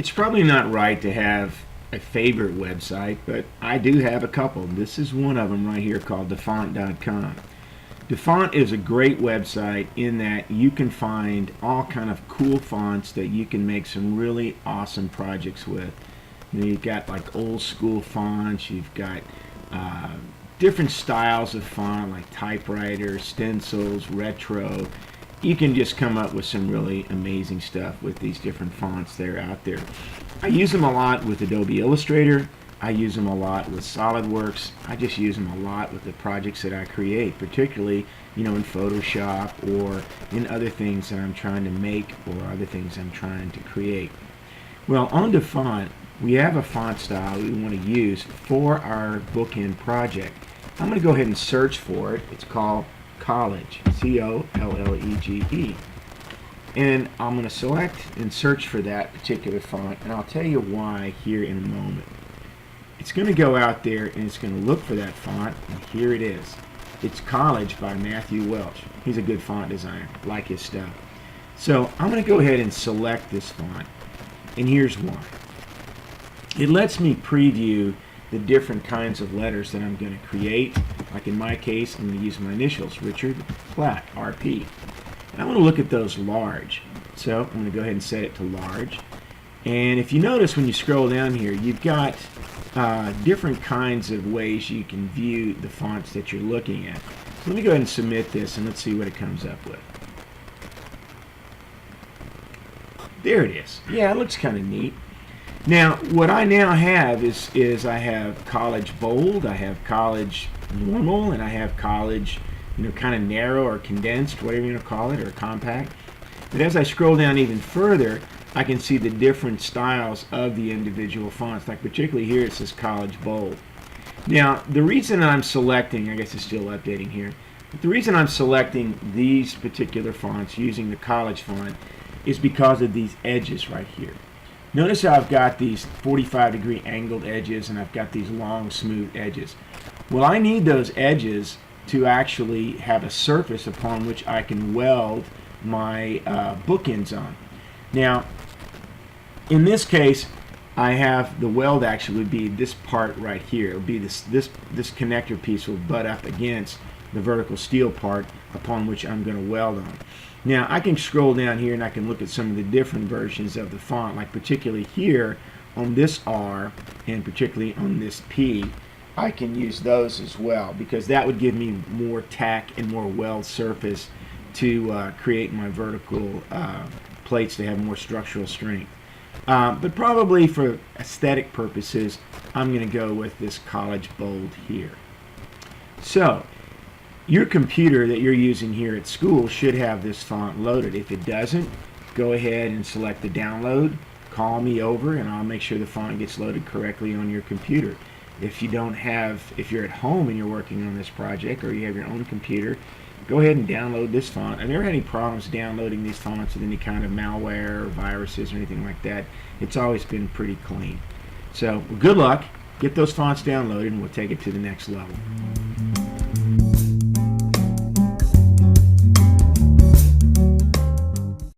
It's probably not right to have a favorite website, but I do have a couple. This is one of them right here called DaFont.com. DaFont is a great website in that you can find all kind of cool fonts that you can make some really awesome projects with. You know, you've got like old school fonts, you've got different styles of font like typewriter, stencils, retro. You can just come up with some really amazing stuff with these different fonts that are out there. I use them a lot with Adobe Illustrator. I use them a lot with SolidWorks. I just use them a lot with the projects that I create, particularly, you know, in Photoshop or in other things that I'm trying to make or other things I'm trying to create. Well, on DaFont, we have a font style we want to use for our bookend project. I'm going to go ahead and search for it. It's called College, C-O-L-L-E-G-E. And I'm going to select and search for that particular font, and I'll tell you why here in a moment. It's going to go out there and it's going to look for that font, and here it is. It's College by Matthew Welch. He's a good font designer. I like his stuff. So I'm going to go ahead and select this font, and here's why. It lets me preview the different kinds of letters that I'm going to create. Like in my case, I'm going to use my initials, Richard Platt, RP. And I want to look at those large. So I'm going to go ahead and set it to large. And if you notice when you scroll down here, you've got different kinds of ways you can view the fonts that you're looking at. So let me go ahead and submit this, and let's see what it comes up with. There it is. Yeah, it looks kind of neat. Now, what I now have is I have College Bold, I have College Normal, and I have College, you know, kind of narrow or condensed, whatever you want to call it, or compact. But as I scroll down even further, I can see the different styles of the individual fonts. Like particularly here it says College Bold. Now, the reason I'm selecting, I guess it's still updating here, but the reason I'm selecting these particular fonts using the College font is because of these edges right here. Notice how I've got these 45-degree angled edges and I've got these long smooth edges. Well, I need those edges to actually have a surface upon which I can weld my bookends on. Now, in this case, I have the weld actually be this part right here. It will be this connector piece will butt up against the vertical steel part upon which I'm going to weld on. Now I can scroll down here and I can look at some of the different versions of the font, like particularly here on this R and particularly on this P. I can use those as well because that would give me more tack and more weld surface to create my vertical plates to have more structural strength. But probably for aesthetic purposes, I'm going to go with this College Bold here. So your computer that you're using here at school should have this font loaded. If it doesn't, go ahead and select the download, call me over, and I'll make sure the font gets loaded correctly on your computer. If you don't have, if you're at home and you're working on this project or you have your own computer, go ahead and download this font. I've never had any problems downloading these fonts with any kind of malware or viruses or anything like that. It's always been pretty clean. So good luck, get those fonts downloaded, and we'll take it to the next level.